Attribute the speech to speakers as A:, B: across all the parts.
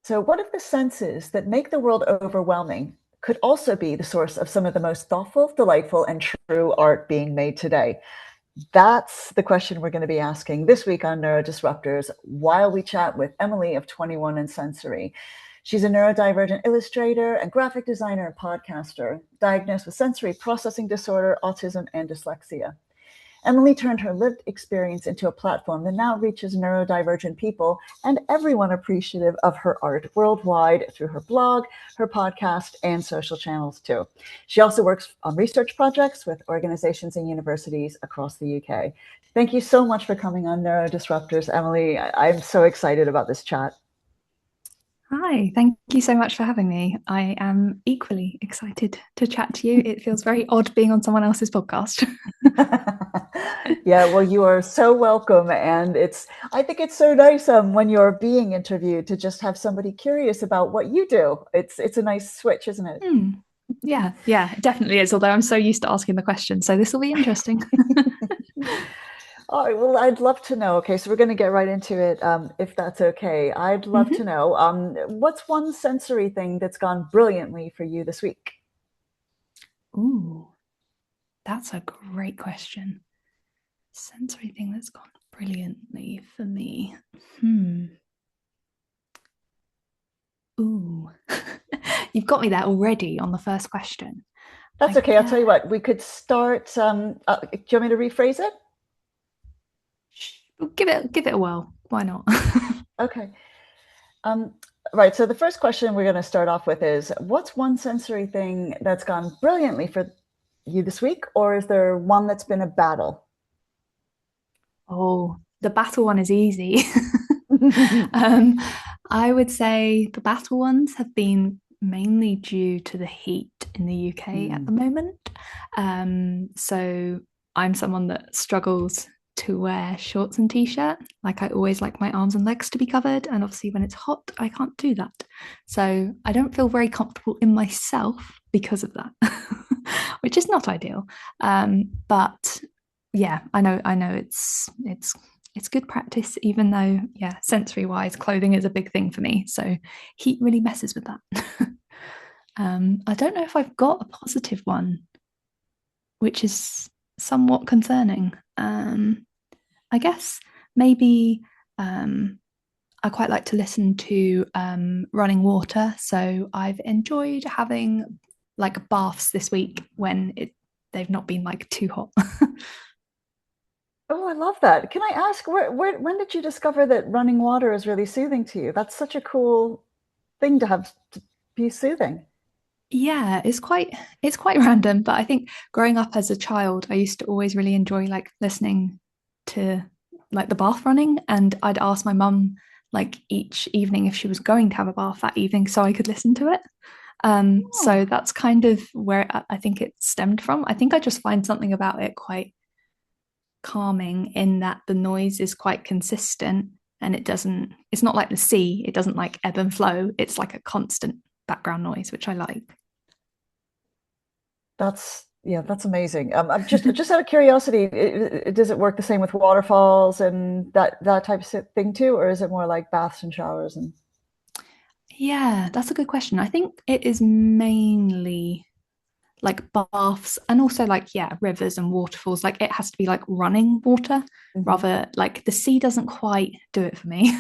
A: So, what if the senses that make the world overwhelming could also be the source of some of the most thoughtful, delightful, and true art being made today? That's the question we're going to be asking this week on Neurodisruptors while we chat with Emily of 21 and Sensory. She's a neurodivergent illustrator and graphic designer and podcaster, diagnosed with sensory processing disorder, autism, and dyslexia. Emily turned her lived experience into a platform that now reaches neurodivergent people and everyone appreciative of her art worldwide through her blog, her podcast, and social channels too. She also works on research projects with organizations and universities across the UK. Thank you so much for coming on Neurodisruptors, Emily. I'm so excited about this chat.
B: Hi, thank you so much for having me. I am equally excited to chat to you. It feels very odd being on someone else's podcast.
A: Yeah, well, you are so welcome. And I think it's so nice when you're being interviewed to just have somebody curious about what you do. It's a nice switch, isn't it?
B: Yeah, it definitely is. Although I'm so used to asking the question. So this will be interesting.
A: All right, well, I'd love to know. Okay, so we're going to get right into it, if that's okay. I'd love to
B: Mhm.
A: know, what's one sensory thing that's gone brilliantly for you this week?
B: Ooh, that's a great question. Sensory thing that's gone brilliantly for me. Ooh, you've got me there already on the first question.
A: That's
B: I
A: okay. I'll tell you
B: guess.
A: what, we could start. Do you want me to rephrase it?
B: Give it a whirl. Why not?
A: Okay. Um, right. So the first question we're going to start off with is, what's one sensory thing that's gone brilliantly for you this week, or is there one that's been a battle?
B: Oh, the battle one is easy. um, I would say the battle ones have been mainly due to the heat in the UK at the
A: Mm.
B: moment. So I'm someone that struggles to wear shorts and t-shirt. Like I always like my arms and legs to be covered, and obviously when it's hot, I can't do that. So I don't feel very comfortable in myself because of that, which is not ideal. But yeah, I know it's good practice, even though, yeah, sensory wise, clothing is a big thing for me. So heat really messes with that. I don't know if I've got a positive one, which is somewhat concerning. I guess maybe I quite like to listen to running water. So I've enjoyed having like baths this week when they've not been like too hot.
A: Oh, I love that. Can I ask when did you discover that running water is really soothing to you? That's such a cool thing to have to be soothing.
B: Yeah, it's quite random, but I think growing up as a child, I used to always really enjoy like listening to like the bath running, and I'd ask my mum like each evening if she was going to have a bath that evening so I could listen to it. So
A: Oh,
B: that's kind of where I think it stemmed from. I think I just find something about it quite calming in that the noise is quite consistent and it's not like the sea, it doesn't like ebb and flow. It's like a constant background noise, which I like.
A: that's amazing. I'm just out of curiosity, does it work the same with waterfalls and that type of thing too, or is it more like baths and showers and?
B: Yeah, that's a good question. I think it is mainly like baths and also like, yeah, rivers and waterfalls. Like it has to be like running water
A: Mhm.
B: rather like the sea doesn't quite do it for me.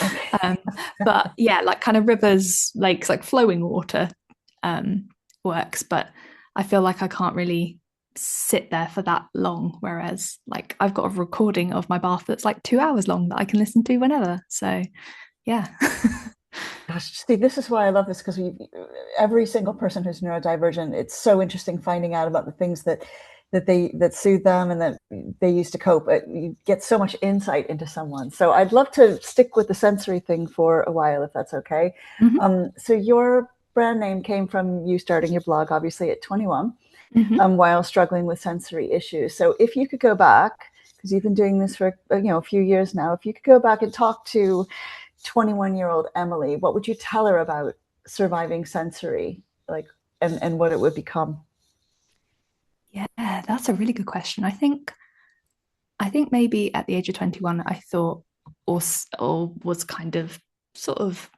A: Okay.
B: um, but yeah, like kind of rivers, lakes, like flowing water um, works. But I feel like I can't really sit there for that long. Whereas like I've got a recording of my bath that's like 2 hours long that I can listen to whenever. So yeah.
A: Gosh, see, this is why I love this because every single person who's neurodivergent, it's so interesting finding out about the things that soothe them and that they use to cope. You get so much insight into someone. So I'd love to stick with the sensory thing for a while, if that's okay.
B: Mm-hmm.
A: So your brand name came from you starting your blog, obviously at 21,
B: Mm-hmm.
A: while struggling with sensory issues. So if you could go back, because you've been doing this for a few years now, if you could go back and talk to 21-year-old Emily, what would you tell her about surviving sensory, like, and what it would become?
B: Yeah, that's a really good question. I think maybe at the age of 21, I thought or was kind of sort of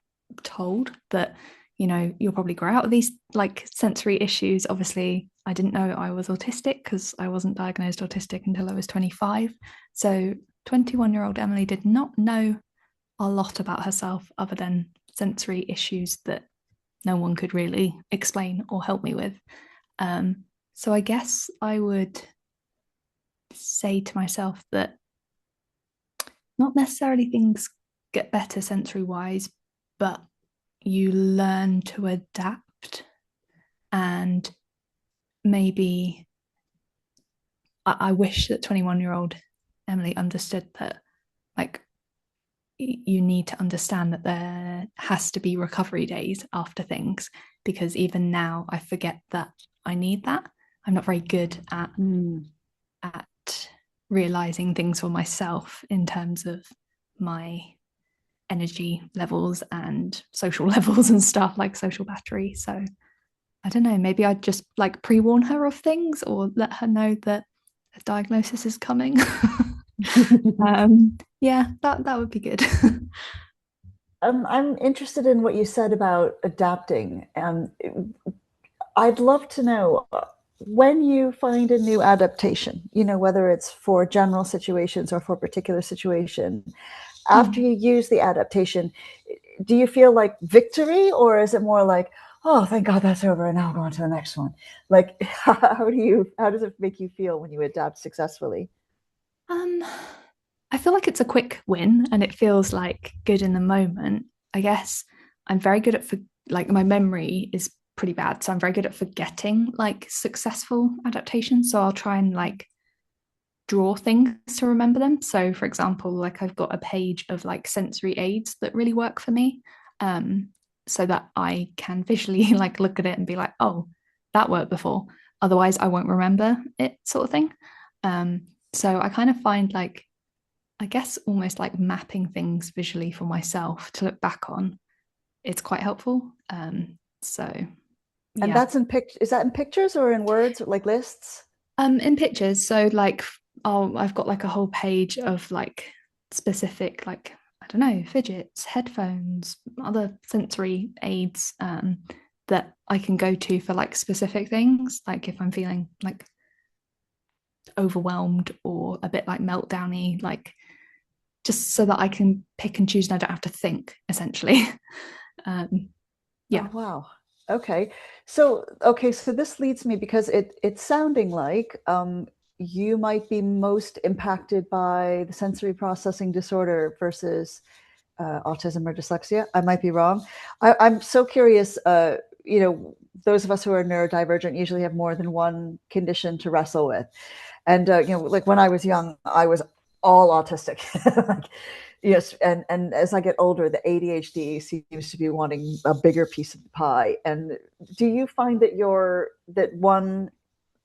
B: told that, you'll probably grow out of these like sensory issues. Obviously, I didn't know I was autistic because I wasn't diagnosed autistic until I was 25. So 21-year-old Emily did not know a lot about herself other than sensory issues that no one could really explain or help me with. So I guess I would say to myself that not necessarily things get better sensory wise, but you learn to adapt. And maybe I wish that 21-year-old Emily understood that, like, you need to understand that there has to be recovery days after things, because even now I forget that I need that. I'm not very good at realizing things for myself in terms of my energy levels and social levels and stuff, like social battery. So I don't know, maybe I'd just like pre-warn her of things or let her know that a diagnosis is coming. Yeah, that would be good.
A: I'm interested in what you said about adapting. I'd love to know when you find a new adaptation, whether it's for general situations or for a particular situation, after you use the adaptation, do you feel like victory, or is it more like, oh, thank God that's over and now go on to the next one? Like, how does it make you feel when you adapt successfully?
B: I feel like it's a quick win and it feels like good in the moment. I guess I'm very good at like my memory is pretty bad, so I'm very good at forgetting like successful adaptations. So I'll try and like draw things to remember them. So for example, like I've got a page of like sensory aids that really work for me, so that I can visually like look at it and be like, oh, that worked before. Otherwise, I won't remember it, sort of thing. So I kind of find like, I guess almost like mapping things visually for myself to look back on. It's quite helpful. So
A: And
B: yeah.
A: that's is that in pictures or in words, like lists?
B: In pictures. So like, I've got like a whole page of like specific, like, I don't know, fidgets, headphones, other sensory aids, that I can go to for like specific things. Like if I'm feeling like overwhelmed or a bit like meltdowny, like just so that I can pick and choose and I don't have to think, essentially. Yeah.
A: Oh, wow. Okay. So this leads me, because it's sounding like you might be most impacted by the sensory processing disorder versus autism or dyslexia. I might be wrong. I'm so curious. Those of us who are neurodivergent usually have more than one condition to wrestle with. And like when I was young, I was all autistic. Like, yes, and as I get older, the ADHD seems to be wanting a bigger piece of the pie. And do you find that one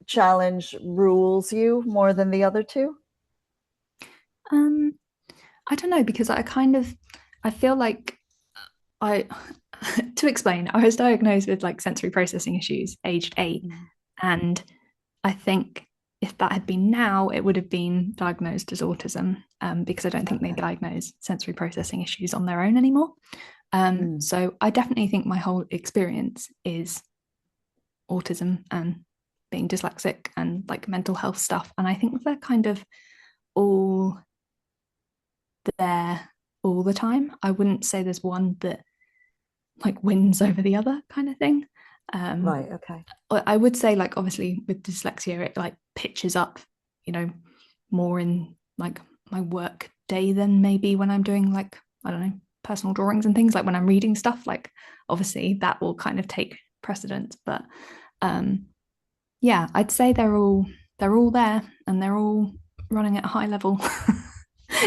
A: challenge rules you more than the other two?
B: Um, I don't know, because I feel like I to explain, I was diagnosed with like sensory processing issues aged 8. And I think if that had been now, it would have been diagnosed as autism, because I don't think they diagnose sensory processing issues on their own anymore. So I definitely think my whole experience is autism and being dyslexic and like mental health stuff. And I think they're kind of all there all the time. I wouldn't say there's one that like wins over the other kind of thing.
A: Right. Okay.
B: I would say like obviously with dyslexia it like pitches up, more in like my work day than maybe when I'm doing like, I don't know, personal drawings and things. Like when I'm reading stuff, like obviously that will kind of take precedence. But yeah, I'd say they're all there and they're all running at a high level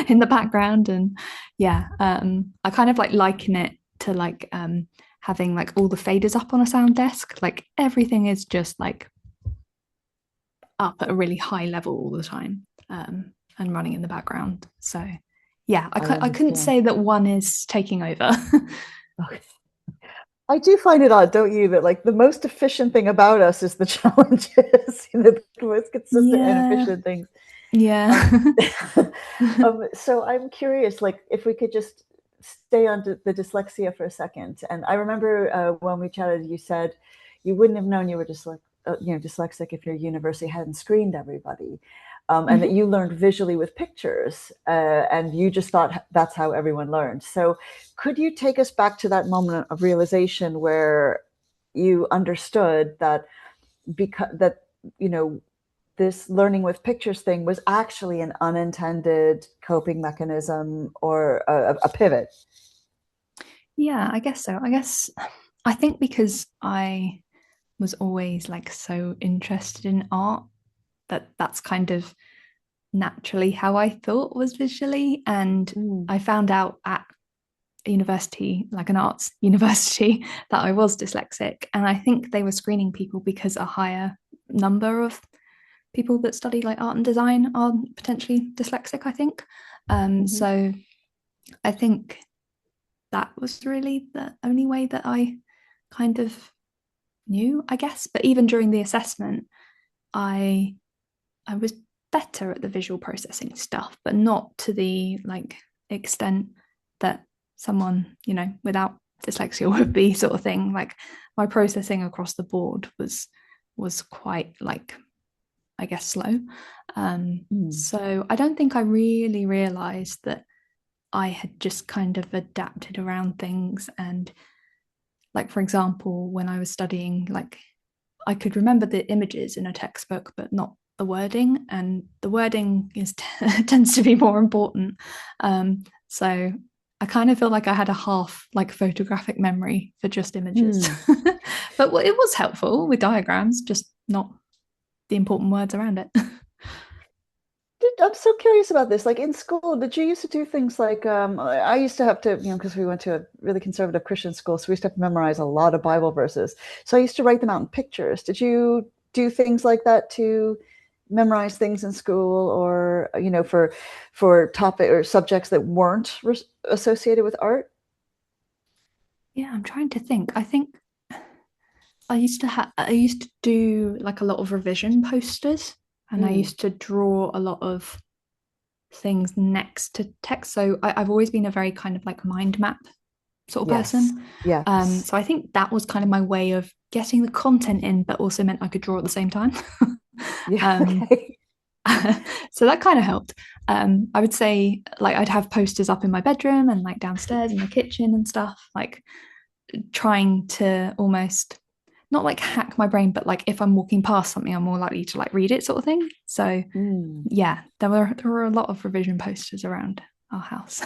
B: in the background. And yeah, I kind of like liken it to like having like all the faders up on a sound desk. Like everything is just like up at a really high level all the time, and running in the background. So yeah, I couldn't say that one is taking over.
A: Okay. I do find it odd, don't you, that like the most efficient thing about us is the challenges, the most consistent and
B: Yeah.
A: efficient things.
B: Yeah.
A: So I'm curious, like if we could just stay on the dyslexia for a second. And I remember when we chatted, you said you wouldn't have known you were dyslexic if your university hadn't screened everybody. And that you learned visually with pictures, and you just thought that's how everyone learned. So could you take us back to that moment of realization where you understood that this learning with pictures thing was actually an unintended coping mechanism or a pivot?
B: Yeah, I guess so. I think because I was always like so interested in art, that's kind of naturally how I thought was visually. And I found out at university, like an arts university, that I was dyslexic. And I think they were screening people because a higher number of people that study like art and design are potentially dyslexic, I think. So I think that was really the only way that I kind of knew, I guess. But even during the assessment, I was better at the visual processing stuff, but not to the like extent that someone, without dyslexia would be, sort of thing. Like my processing across the board was quite, like, I guess, slow. So I don't think I really realized that I had just kind of adapted around things. And like, for example, when I was studying, like, I could remember the images in a textbook, but not the wording, and the wording tends to be more important. So I kind of feel like I had a half like photographic memory for just images. But it was helpful with diagrams, just not the important words around it.
A: I'm so curious about this. Like in school, did you used to do things like I used to have to, because we went to a really conservative Christian school, so we used to have to memorize a lot of Bible verses. So I used to write them out in pictures. Did you do things like that to memorize things in school, or for topic or subjects that weren't associated with art?
B: Yeah, I'm trying to think. I think I used to do like a lot of revision posters, and I used to draw a lot of things next to text. So I've always been a very kind of like mind map sort of person.
A: Yes.
B: So I think that was kind of my way of getting the content in, but also meant I could draw at the same time.
A: Yeah. Okay.
B: So that kind of helped. I would say like I'd have posters up in my bedroom and like downstairs in the kitchen and stuff, like trying to almost not like hack my brain, but like if I'm walking past something, I'm more likely to like read it, sort of thing. So yeah, there were a lot of revision posters around our house.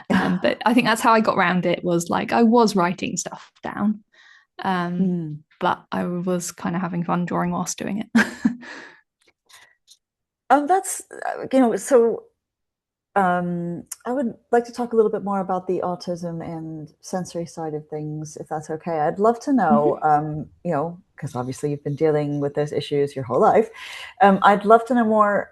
B: But I think that's how I got around it, was like I was writing stuff down, but I was kind of having fun drawing whilst doing it.
A: That's so I would like to talk a little bit more about the autism and sensory side of things, if that's okay. I'd love to know, because obviously you've been dealing with those issues your whole life. I'd love to know more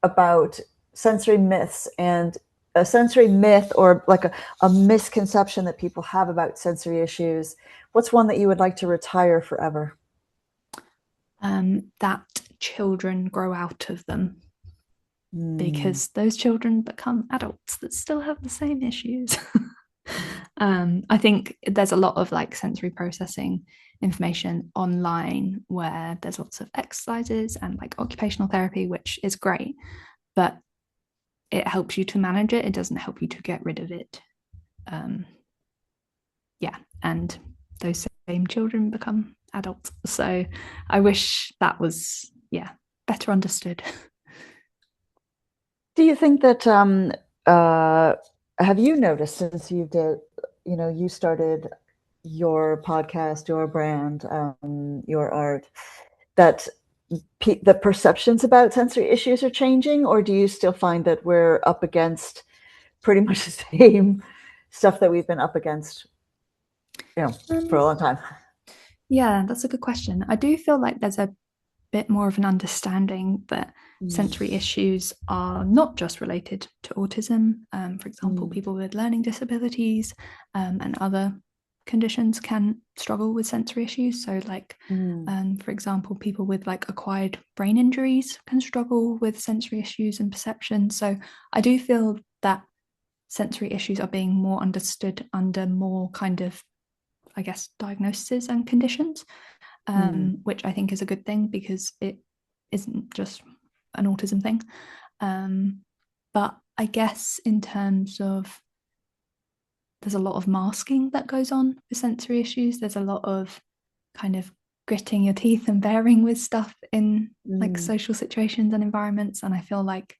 A: about sensory myths and a sensory myth, or like a misconception that people have about sensory issues. What's one that you would like to retire forever?
B: That children grow out of them, because those children become adults that still have the same issues. I think there's a lot of like sensory processing information online where there's lots of exercises and like occupational therapy, which is great, but it helps you to manage it. It doesn't help you to get rid of it. Yeah, and those same children become adults. So I wish that was, better understood.
A: Do you think that have you noticed, since you started your podcast, your brand, your art, that the perceptions about sensory issues are changing, or do you still find that we're up against pretty much the same stuff that we've been up against, for a long time?
B: Yeah, that's a good question. I do feel like there's a bit more of an understanding that sensory issues are not just related to autism. For example, people with learning disabilities and other conditions can struggle with sensory issues. So like, for example, people with like acquired brain injuries can struggle with sensory issues and perception. So I do feel that sensory issues are being more understood under more kind of, I guess, diagnoses and conditions, which I think is a good thing because it isn't just an autism thing. But I guess in terms of, there's a lot of masking that goes on with sensory issues. There's a lot of kind of gritting your teeth and bearing with stuff in like social situations and environments. And I feel like,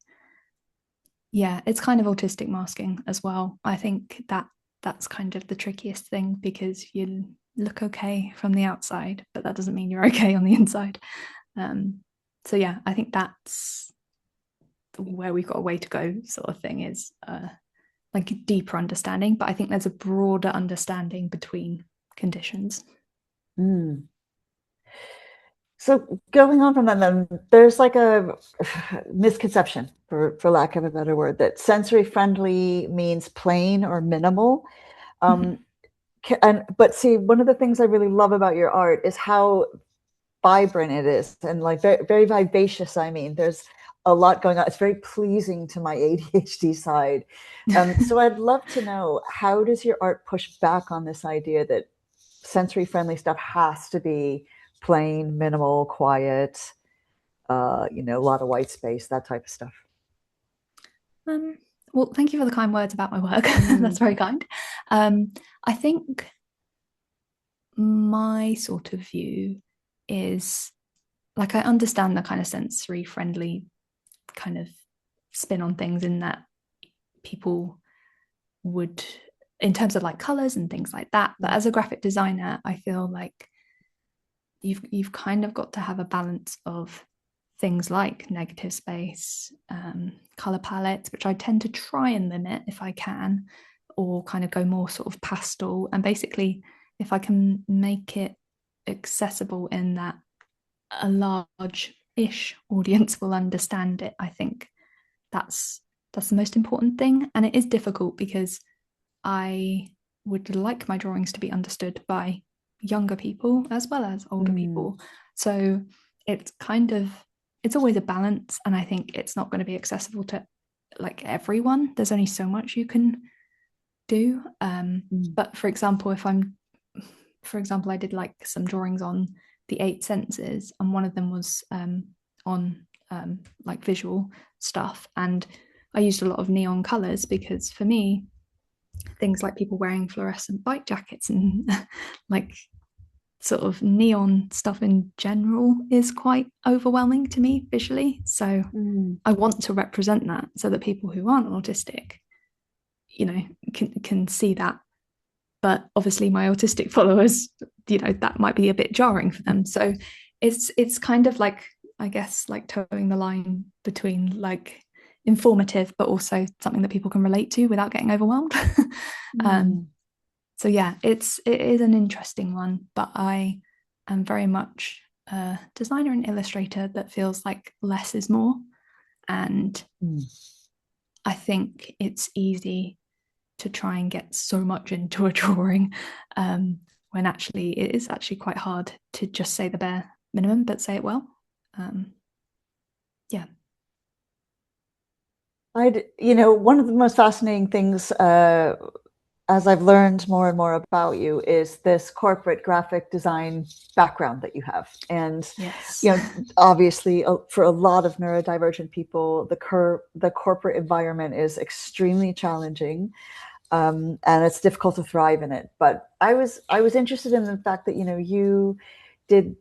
B: yeah, it's kind of autistic masking as well. I think that's kind of the trickiest thing, because you look okay from the outside, but that doesn't mean you're okay on the inside. So yeah, I think that's where we've got a way to go, sort of thing, is like a deeper understanding. But I think there's a broader understanding between conditions.
A: So going on from that, then there's like a misconception, for lack of a better word, that sensory friendly means plain or minimal. But see, one of the things I really love about your art is how vibrant it is, and like very, very vivacious. I mean, there's a lot going on. It's very pleasing to my ADHD side. So I'd love to know, how does your art push back on this idea that sensory friendly stuff has to be plain, minimal, quiet, a lot of white space, that type of stuff?
B: Well, thank you for the kind words about my work. That's very kind. I think my sort of view is, like, I understand the kind of sensory friendly kind of spin on things, in that people would, in terms of like colors and things like that. But as a graphic designer, I feel like you've kind of got to have a balance of things like negative space, color palettes, which I tend to try and limit if I can, or kind of go more sort of pastel. And basically, if I can make it accessible in that a large-ish audience will understand it, I think that's the most important thing. And it is difficult because I would like my drawings to be understood by younger people as well as older people. So it's always a balance, and I think it's not going to be accessible to like everyone. There's only so much you can do. But for example, I did like some drawings on the 8 senses, and one of them was on like visual stuff, and I used a lot of neon colors, because for me, things like people wearing fluorescent bike jackets and like sort of neon stuff in general is quite overwhelming to me visually. So I want to represent that so that people who aren't autistic, can see that. But obviously my autistic followers, that might be a bit jarring for them. So it's kind of like, I guess, like towing the line between like informative but also something that people can relate to without getting overwhelmed. So yeah, it is an interesting one, but I am very much a designer and illustrator that feels like less is more. And I think it's easy to try and get so much into a drawing, when actually it is actually quite hard to just say the bare minimum but say it well. Yeah.
A: One of the most fascinating things, as I've learned more and more about you, is this corporate graphic design background that you have. And
B: yes,
A: obviously for a lot of neurodivergent people, the corporate environment is extremely challenging. And it's difficult to thrive in it. But I was interested in the fact that you did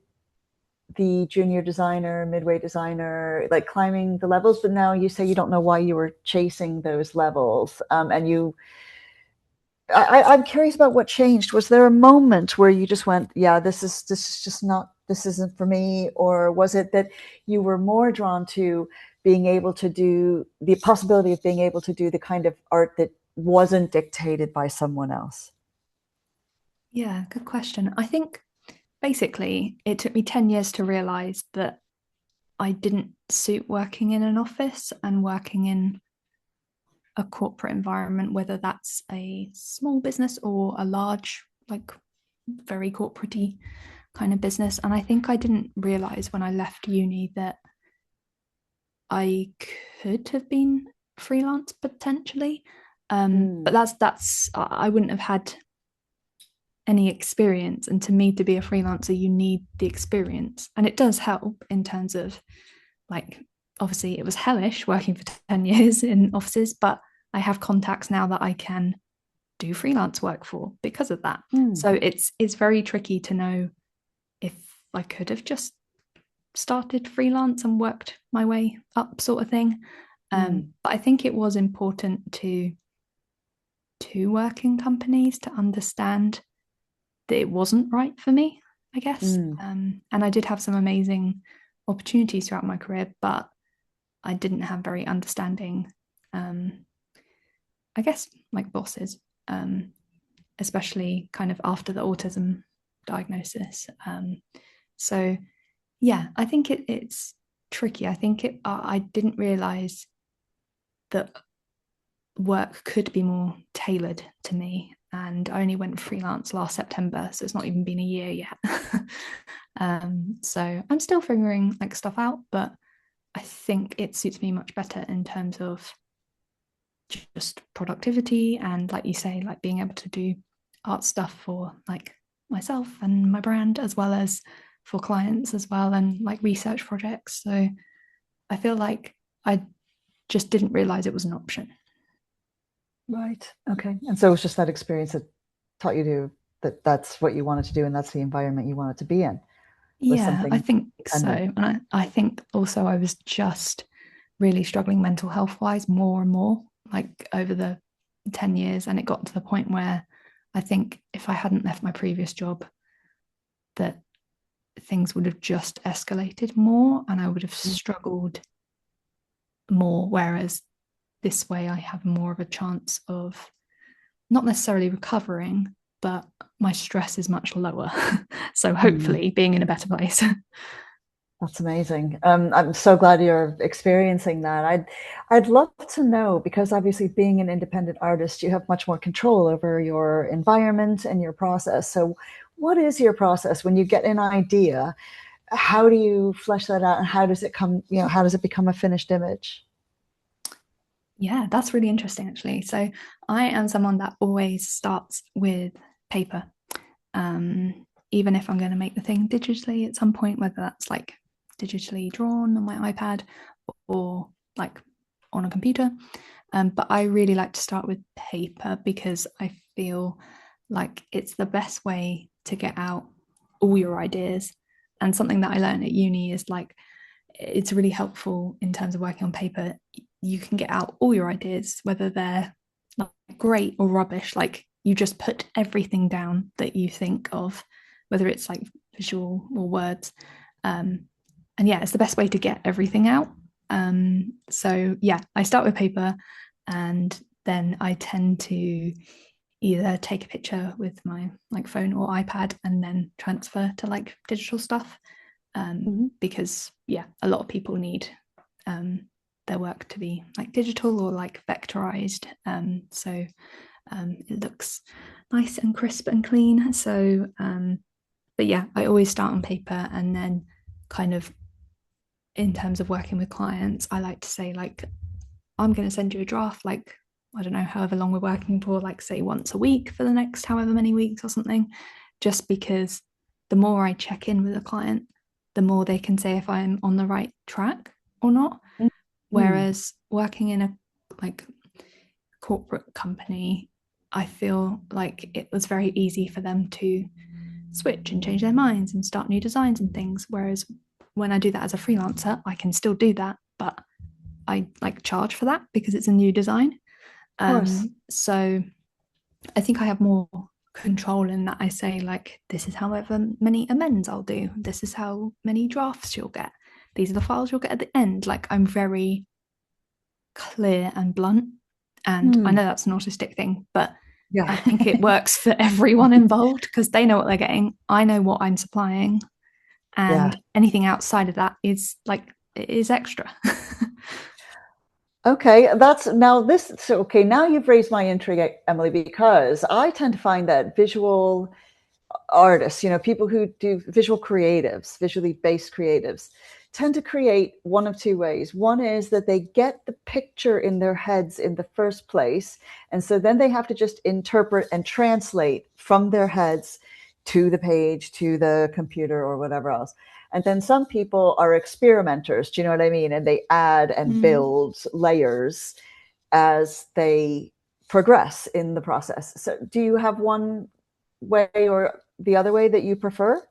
A: the junior designer, midway designer, like climbing the levels, but now you say you don't know why you were chasing those levels. And I'm curious about what changed. Was there a moment where you just went, yeah, this is just not, this isn't for me? Or was it that you were more drawn to being able to do the possibility of being able to do the kind of art that wasn't dictated by someone else?
B: Yeah, good question. I think basically it took me 10 years to realize that I didn't suit working in an office and working in a corporate environment, whether that's a small business or a large, like very corporate-y kind of business. And I think I didn't realize when I left uni that I could have been freelance potentially. But that's I wouldn't have had any experience, and to me, to be a freelancer, you need the experience, and it does help in terms of, like, obviously it was hellish working for 10 years in offices, but I have contacts now that I can do freelance work for because of that. So it's very tricky to know if I could have just started freelance and worked my way up, sort of thing. But I think it was important to work in companies to understand that it wasn't right for me, I guess. And I did have some amazing opportunities throughout my career, but I didn't have very understanding, I guess, like bosses, especially kind of after the autism diagnosis. So yeah, I think it's tricky. I think I didn't realize that work could be more tailored to me, and I only went freelance last September, so it's not even been a year yet. So I'm still figuring like stuff out, but I think it suits me much better in terms of just productivity and, like you say, like being able to do art stuff for like myself and my brand, as well as for clients as well, and like research projects. So I feel like I just didn't realize it was an option.
A: Right. Okay. And so it was just that experience that taught you that's what you wanted to do, and that's the environment you wanted to be in.
B: Yeah, I think so.
A: independent.
B: And I think also I was just really struggling mental health wise more and more, like over the 10 years. And it got to the point where I think if I hadn't left my previous job, that things would have just escalated more and I would have struggled more. Whereas this way, I have more of a chance of not necessarily recovering, but my stress is much lower. So hopefully being in a better place.
A: That's amazing. I'm so glad you're experiencing that. I'd love to know, because obviously being an independent artist, you have much more control over your environment and your process. So what is your process when you get an idea? How do you flesh that out, and how does it come, how does it become a finished image?
B: Yeah, that's really interesting, actually. So I am someone that always starts with paper. Even if I'm going to make the thing digitally at some point, whether that's like digitally drawn on my iPad or like on a computer. But I really like to start with paper because I feel like it's the best way to get out all your ideas. And something that I learned at uni is like, it's really helpful in terms of working on paper. You can get out all your ideas, whether they're like great or rubbish. Like, you just put everything down that you think of, whether it's like visual or words. And yeah, it's the best way to get everything out. So yeah, I start with paper, and then I tend to either take a picture with my like phone or iPad and then transfer to like digital stuff. Because yeah, a lot of people need their work to be like digital or like vectorized. So it looks nice and crisp and clean. So but yeah, I always start on paper, and then kind of in terms of working with clients, I like to say like, I'm going to send you a draft, like, I don't know, however long we're working for, like say once a week for the next however many weeks or something, just because the more I check in with a client, the more they can say if I'm on the right track or not. Whereas working in a like corporate company, I feel like it was very easy for them to switch and change their minds and start new designs and things. Whereas when I do that as a freelancer, I can still do that, but I like charge for that because it's a new design. So I think I have more control in that. I say like, this is however many amends I'll do, this is how many drafts you'll get, these are the files you'll get at the end. Like, I'm very clear and blunt, and I know that's an autistic thing, but yeah, I think it works for everyone involved because they know what they're getting, I know what I'm supplying, and anything outside of that is like, it is extra.
A: Okay, now you've raised my intrigue, Emily, because I tend to find that visual artists, people who do visually based creatives, tend to create one of two ways. One is that they get the picture in their heads in the first place, and so then they have to just interpret and translate from their heads to the page, to the computer, or whatever else. And then some people are experimenters, do you know what I mean? And they add and build layers as they progress in the process. So do you have one way or the other way that you prefer?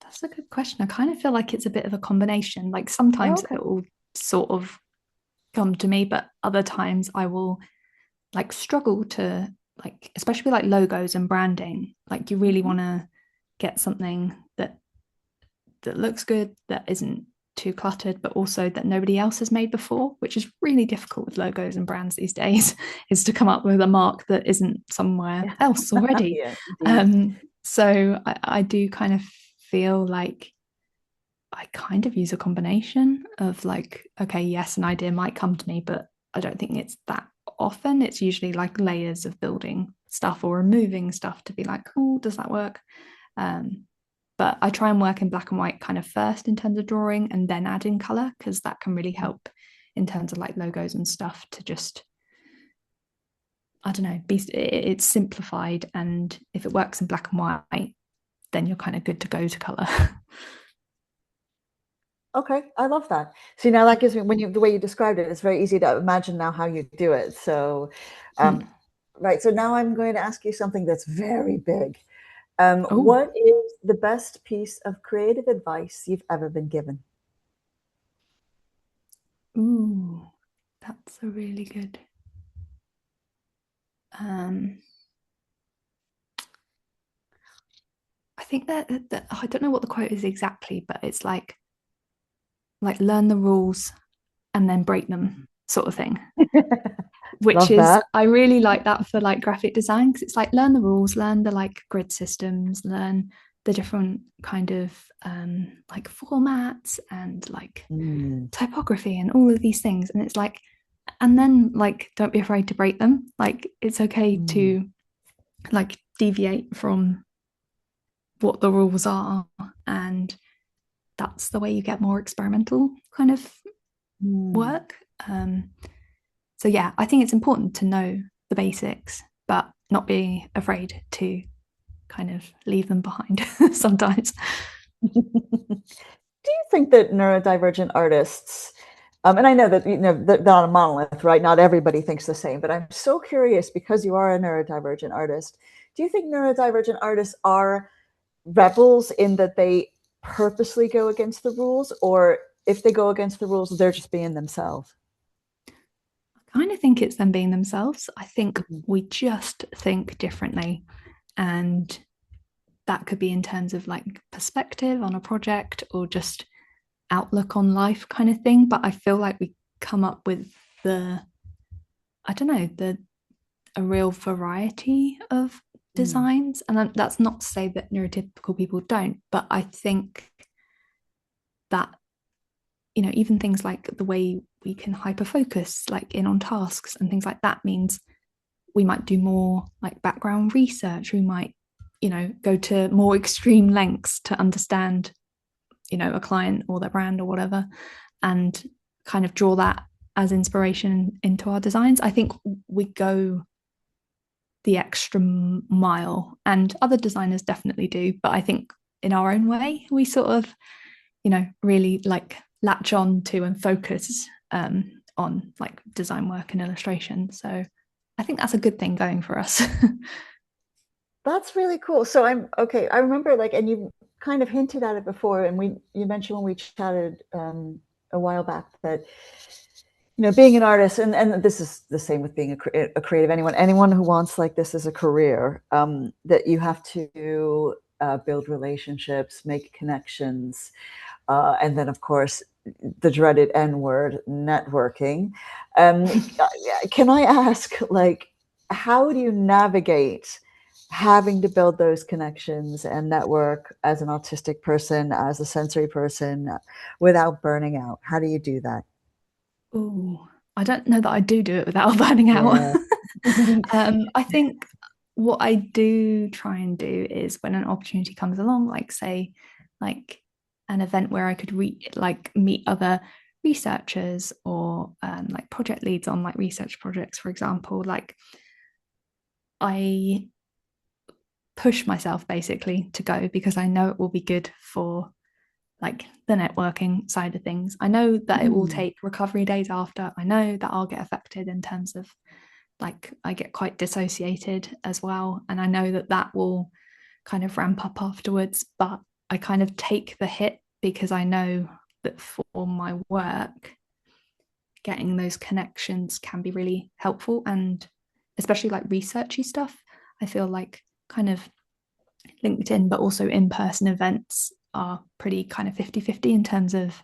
B: That's a good question. I kind of feel like it's a bit of a combination. Like sometimes it will sort of come to me, but other times I will like struggle to, like, especially like logos and branding. Like you really want to get something that looks good, that isn't too cluttered, but also that nobody else has made before, which is really difficult with logos and brands these days, is to come up with a mark that isn't somewhere else already. So I do kind of feel like I kind of use a combination of like, okay, yes, an idea might come to me, but I don't think it's that often. It's usually like layers of building stuff or removing stuff to be like, oh, does that work? But I try and work in black and white kind of first in terms of drawing, and then add in color, because that can really help in terms of like logos and stuff to just, I don't know, it's simplified. And if it works in black and white, then you're kind of good to go to color.
A: Okay, I love that. See, now that gives me, the way you described it, it's very easy to imagine now how you do it. So, right. So now I'm going to ask you something that's very big. What is the best piece of creative advice you've ever been given?
B: Ooh, that's a really good. I think that I don't know what the quote is exactly, but it's like learn the rules and then break them, sort of thing. Which is, I really like that for like graphic design, because it's like learn the rules, learn the like grid systems, learn the different kind of like formats and like typography and all of these things. And it's like, and then like don't be afraid to break them. Like it's okay to like deviate from what the rules are, and that's the way you get more experimental kind of work. So yeah, I think it's important to know the basics, but not be afraid to kind of leave them behind sometimes.
A: Do you think that neurodivergent artists, and I know that they're not a monolith, right? Not everybody thinks the same, but I'm so curious, because you are a neurodivergent artist. Do you think neurodivergent artists are rebels in that they purposely go against the rules, or if they go against the rules, they're just being themselves?
B: I kind of think it's them being themselves. I think we just think differently, and that could be in terms of like perspective on a project or just outlook on life kind of thing. But I feel like we come up with I don't know, a real variety of designs. And that's not to say that neurotypical people don't, but I think that, you know, even things like the way we can hyper focus like in on tasks and things like that means we might do more like background research. We might, you know, go to more extreme lengths to understand, you know, a client or their brand or whatever, and kind of draw that as inspiration into our designs. I think we go the extra mile, and other designers definitely do, but I think in our own way we sort of, you know, really like latch on to and focus on like design work and illustration. So I think that's a good thing going for us.
A: That's really cool. So I remember, like, and you kind of hinted at it before, and you mentioned when we chatted a while back that, you know, being an artist, and this is the same with being a creative, anyone who wants like this as a career, that you have to build relationships, make connections, and then of course the dreaded N word, networking. Can I ask, like, how do you navigate having to build those connections and network as an autistic person, as a sensory person, without burning out? How do you do that?
B: Oh, I don't know that I do it without burning out.
A: Yeah.
B: I think what I do try and do is when an opportunity comes along, like say, like an event where I could meet other researchers or like project leads on like research projects, for example. Like I push myself basically to go because I know it will be good for like the networking side of things. I know that it will take recovery days after. I know that I'll get affected in terms of like I get quite dissociated as well. And I know that that will kind of ramp up afterwards, but I kind of take the hit because I know that for my work, getting those connections can be really helpful. And especially like researchy stuff, I feel like kind of LinkedIn, but also in-person events are pretty kind of 50-50 in terms of,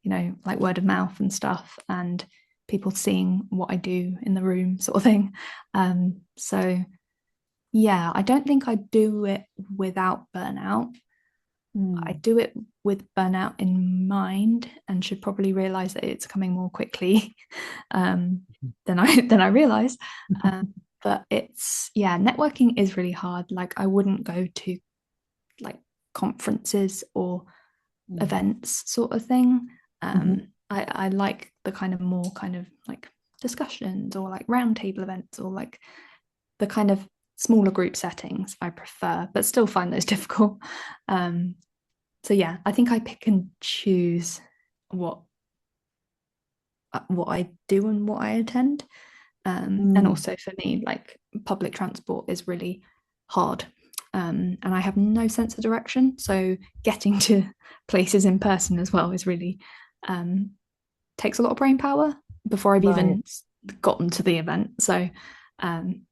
B: you know, like word of mouth and stuff and people seeing what I do in the room sort of thing. So yeah, I don't think I do it without burnout. I do it with burnout in mind and should probably realize that it's coming more quickly than I realize. But it's, yeah, networking is really hard. Like I wouldn't go to like conferences or events sort of thing. I like the kind of more kind of like discussions or like roundtable events or like the kind of smaller group settings I prefer, but still find those difficult. So yeah, I think I pick and choose what I do and what I attend. And also for me, like public transport is really hard. And I have no sense of direction. So getting to places in person as well is really takes a lot of brain power before I've even gotten to the event. So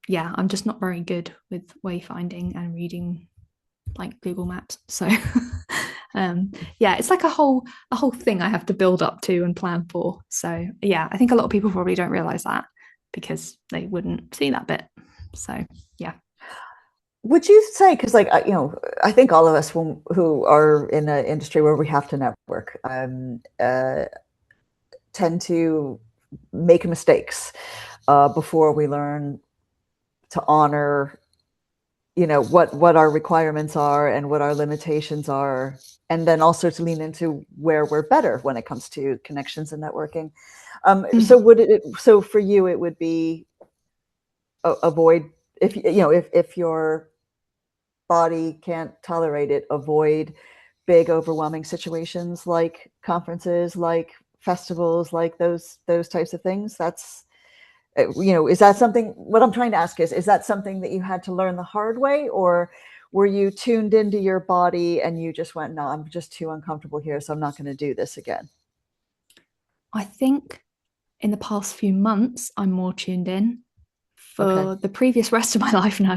B: yeah, I'm just not very good with wayfinding and reading like Google Maps. So yeah, it's like a whole thing I have to build up to and plan for. So yeah, I think a lot of people probably don't realize that because they wouldn't see that bit. So yeah.
A: Would you say, because like, you know, I think all of us who are in an industry where we have to network tend to make mistakes before we learn to honor, you know, what our requirements are and what our limitations are, and then also to lean into where we're better when it comes to connections and networking. So for you, it would be avoid, if you know, if your body can't tolerate it, avoid big overwhelming situations like conferences, like festivals, like those types of things. That's, you know, is that something, what I'm trying to ask is that something that you had to learn the hard way, or were you tuned into your body and you just went, no, I'm just too uncomfortable here, so I'm not going to do this again?
B: I think in the past few months, I'm more tuned in. For the previous rest of my life, no.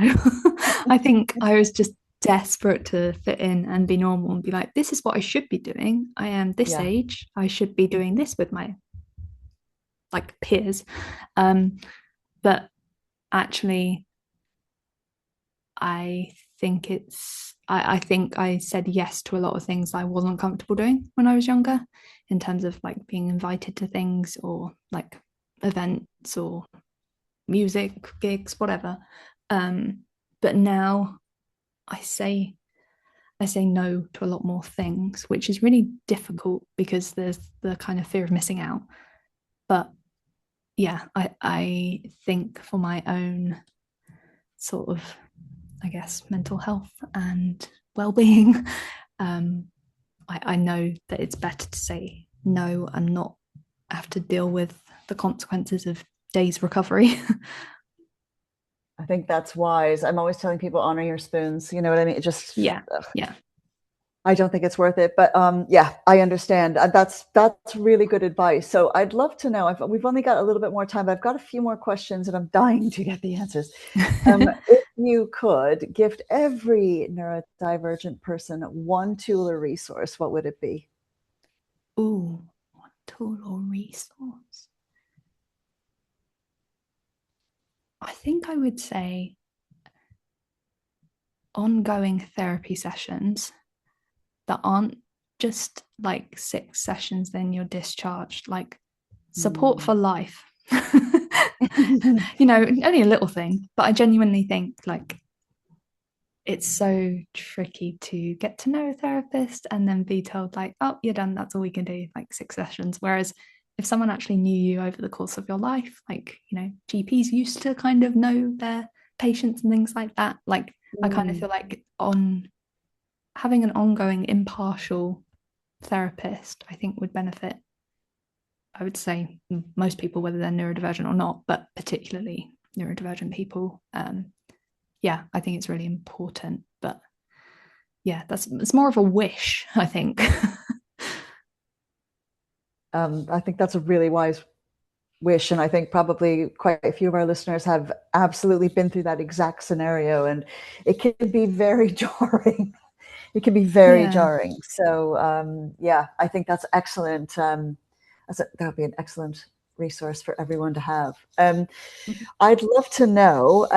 B: I think I was just desperate to fit in and be normal and be like, this is what I should be doing. I am this age. I should be doing this with my like peers. But actually, I think I think I said yes to a lot of things I wasn't comfortable doing when I was younger, in terms of like being invited to things or like events or music gigs, whatever. But now I say no to a lot more things, which is really difficult because there's the kind of fear of missing out. But yeah, I think for my own sort of, I guess, mental health and well-being, I know that it's better to say no and not have to deal with the consequences of days recovery.
A: I think that's wise. I'm always telling people, honor your spoons. You know what I mean? It just,
B: yeah.
A: I don't think it's worth it, but yeah, I understand. That's really good advice. So I'd love to know. We've only got a little bit more time, but I've got a few more questions, and I'm dying to get the answers. If you could gift every neurodivergent person one tool or resource, what would it be?
B: Ooh, one tool or resource? I think I would say ongoing therapy sessions that aren't just like 6 sessions, then you're discharged, like support for life. You know, only a little thing, but I genuinely think like it's so tricky to get to know a therapist and then be told like, oh, you're done, that's all we can do, like 6 sessions. Whereas if someone actually knew you over the course of your life, like, you know, GPs used to kind of know their patients and things like that. Like, I kind of feel like on having an ongoing impartial therapist, I think would benefit, I would say, most people, whether they're neurodivergent or not, but particularly neurodivergent people. Yeah, I think it's really important. But yeah, it's more of a wish, I think.
A: I think that's a really wise wish, and I think probably quite a few of our listeners have absolutely been through that exact snow, and it can be very jarring. It can be very jarring. So yeah, I think that's excellent. That would be an excellent resource for everyone to have. I'd love to know,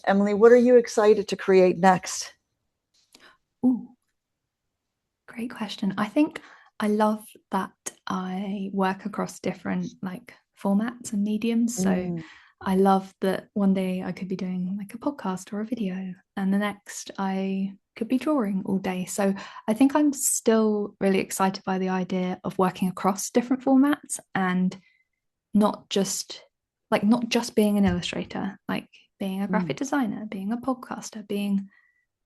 A: Emily, what are you excited to create next?
B: Ooh, great question. I think I love that I work across different like formats and mediums. So I love that one day I could be doing like a podcast or a video, and the next I could be drawing all day. So I think I'm still really excited by the idea of working across different formats and not just being an illustrator, like being a graphic designer, being a podcaster, being,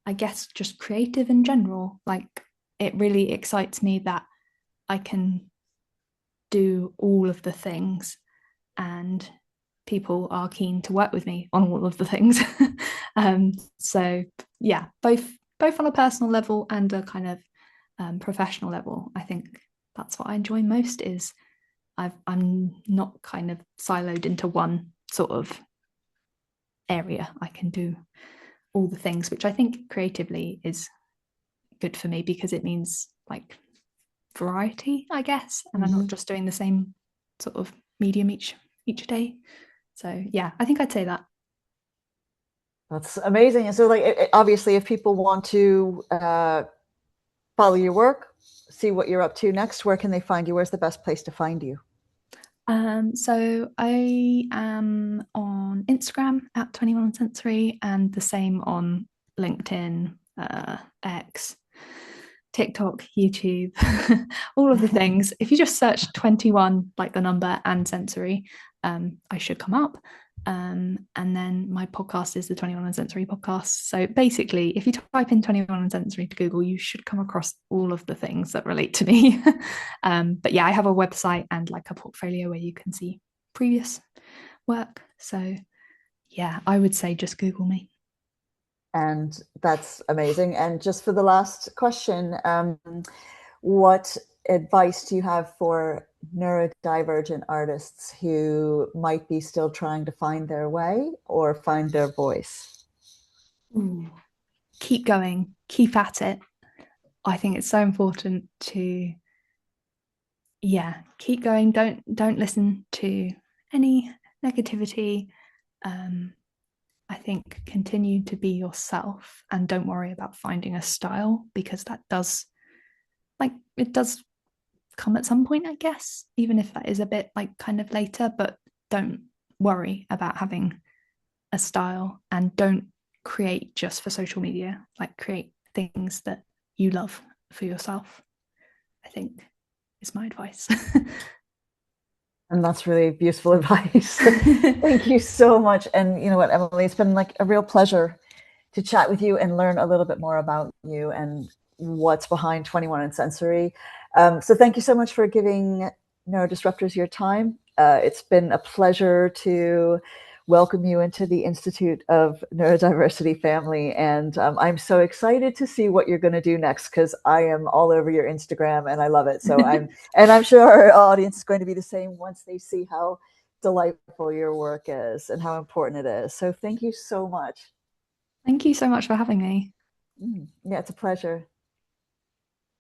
B: I guess, just creative in general. Like, it really excites me that I can do all of the things and people are keen to work with me on all of the things. So yeah, both on a personal level and a kind of professional level. I think that's what I enjoy most, is I'm not kind of siloed into one sort of area. I can do all the things, which I think creatively is good for me because it means like variety, I guess, and I'm not just doing the same sort of medium each day. So yeah, I think I'd say that.
A: That's amazing. And so, like, obviously, if people want to follow your work, see what you're up to next, where can they find you? Where's the best place to find you?
B: So I am on Instagram at 21 Sensory, and the same on LinkedIn, X, TikTok, YouTube, all of the things. If you just search 21, like the number, and Sensory, I should come up. And then my podcast is the 21 Sensory podcast. So basically, if you type in 21 Sensory to Google, you should come across all of the things that relate to me. But yeah, I have a website and like a portfolio where you can see previous work. So yeah, I would say just Google me.
A: And that's amazing. And just for the last question, what advice do you have for neurodivergent artists who might be still trying to find their way or find their voice?
B: Ooh, keep going, keep at it. I think it's so important to, yeah, keep going. Don't listen to any negativity. I think continue to be yourself and don't worry about finding a style, because that does, like, it does come at some point, I guess, even if that is a bit like kind of later. But don't worry about having a style, and don't create just for social media. Like, create things that you love for yourself, I think, is my advice.
A: And that's really useful advice. Thank you so much. And you know what, Emily, it's been like a real pleasure to chat with you and learn a little bit more about you and what's behind 21 and Sensory. So thank you so much for giving Neurodisruptors your time. It's been a pleasure to welcome you into the Institute of Neurodiversity family. And I'm so excited to see what you're going to do next, because I am all over your Instagram and I love it. So I'm sure our audience is going to be the same once they see how delightful your work is and how important it is. So thank you so much.
B: Thank you so much for having me.
A: Yeah, it's a pleasure.